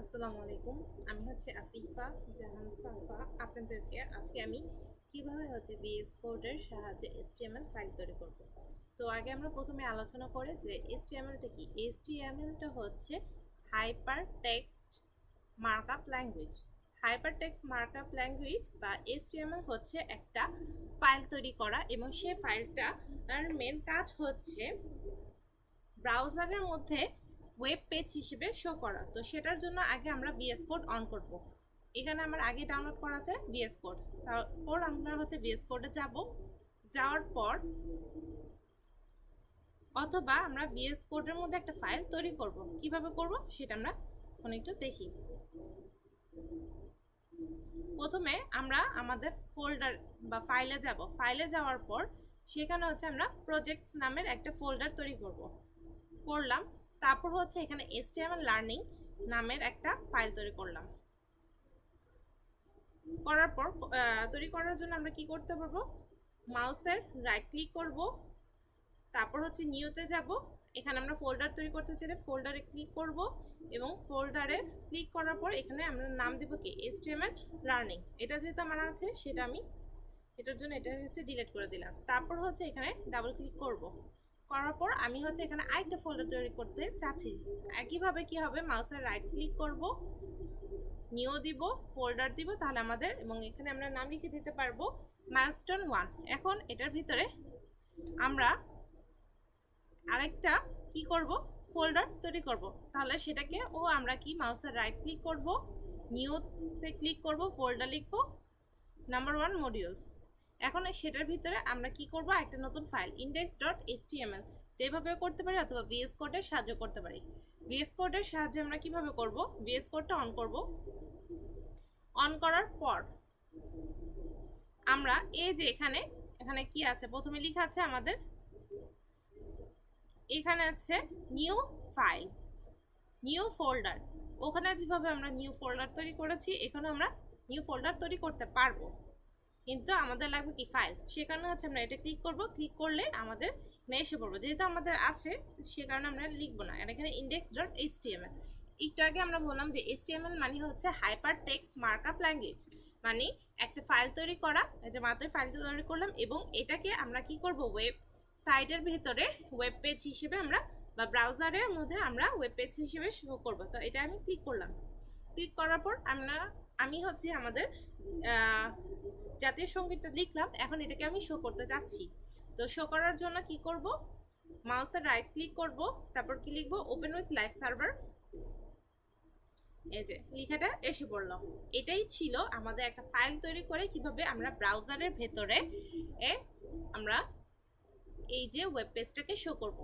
আসসালামু আলাইকুম। আমি আসিফা জাহান সাফা। আপনাদেরকে আজকে আমি কিভাবে VS কোডের সাহায্যে HTML ফাইল তৈরি করব। তো আগে আমরা প্রথমে আলোচনা করি যে HTML-টা কি। HTML-টা হচ্ছে hyper text markup language. Hyper text markup language বা HTML হচ্ছে একটা ফাইল তৈরি করা, এবং সেই ফাইলটার মেন কাজ হচ্ছে ব্রাউজারের মধ্যে ওয়েব পেজ হিসেবে শো করা। তো সেটার জন্য আগে আমরা VS কোড অন করব। এখানে আমার আগে ডাউনলোড করা আছে VS কোড। তারপর আমরা VS কোডে যাব। যাওয়ার পর অথবা আমরা VS কোডের মধ্যে একটা ফাইল তৈরি করব। কিভাবে করব সেটা আমরা এখন একটু দেখি। প্রথমে আমরা আমাদের ফোল্ডার বা ফাইলে যাব। ফাইলে যাওয়ার পর সেখানে আমরা প্রজেক্টস নামের একটা ফোল্ডার তৈরি করলাম। তারপর এখানে HTML লার্নিং নামের একটা ফাইল তৈরি করলাম। করার পর তৈরি করার জন্য আমরা কি করতে পারবো, মাউসের রাইট ক্লিক করব, তারপর নিউতে যাব। এখানে আমরা ফোল্ডার তৈরি করতে চাইলে ফোল্ডারে ক্লিক করব, এবং ফোল্ডারে ক্লিক করার পর এখানে আমরা নাম দেব কি HTML লার্নিং। এটা যেহেতু আমার আছে সেটা আমি এটার জন্য এটা ডিলিট করে দিলাম। তারপর এখানে ডাবল ক্লিক করব। করার পর আমি এখানে আরেকটা ফোল্ডার তৈরি করতে চাচ্ছি। একইভাবে কি হবে, মাউসের রাইট ক্লিক করব, নিউ দিব, ফোল্ডার দিব, তাহলে আমাদের এবং এখানে আমরা নাম লিখে দিতে পারবো মাইলস্টোন 1। এখন এটার ভিতরে আমরা আরেকটা কি করব, ফোল্ডার তৈরি করব। তাহলে সেটাকে আমরা কি মাউসের রাইট ক্লিক করব, নিউতে ক্লিক করব, ফোল্ডার লিখব নাম্বার 1 মডিউল। এখন সেটার ভিতরে আমরা কি করব, একটা নতুন ফাইল index.html। তো এভাবেও করতে পারি, অথবা VS কোডের সাহায্য করতে পারি। VS কোডের সাহায্যে আমরা কিভাবে করব, VS কোডটা অন করব। অন করার পর আমরা এই যে এখানে এখানে কি আছে, প্রথমে লেখা আছে আমাদের এখানে আছে নিউ ফাইল, নিউ ফোল্ডার। ওখানে যেভাবে আমরা নিউ ফোল্ডার তৈরি করেছি, এখানে আমরা নিউ ফোল্ডার তৈরি করতে পারবো, কিন্তু আমাদের লাগবে কি ফাইল। সেখানে আমরা এটা ক্লিক করব। ক্লিক করলে আমাদের এসে পড়বো। যেহেতু আমাদের আছে সে কারণে আমরা লিখবো না। আর এখানে index.html। একটু আগে আমরা বললাম যে HTML মানে হচ্ছে হাইপার টেক্সট মার্কআপ ল্যাঙ্গুয়েজ, মানে একটা ফাইল তৈরি করা। যে মাত্র ফাইলটা তৈরি করলাম, এবং এটাকে আমরা কি করব, ওয়েব সাইটের ভিতরে ওয়েব পেজ হিসেবে আমরা বা ব্রাউজারের মধ্যে আমরা ওয়েব পেজ হিসেবে শো করব। তো এটা আমি ক্লিক করলাম। ক্লিক করার পর আমি আমাদের জাতীয় সঙ্গীতটা লিখলাম। এখন এটাকে আমি শো করতে চাচ্ছি। তো শো করার জন্য কি করব, মাউসের রাইট ক্লিক করব, তারপর কি লিখবো, ওপেন উইথ লাইভ সার্ভার। এই যে লেখাটা এসে পড়লো। এটাই ছিল আমাদের একটা ফাইল তৈরি করে কিভাবে আমরা ব্রাউজারের ভেতরে আমরা এই যে ওয়েব পেজটাকে শো করব।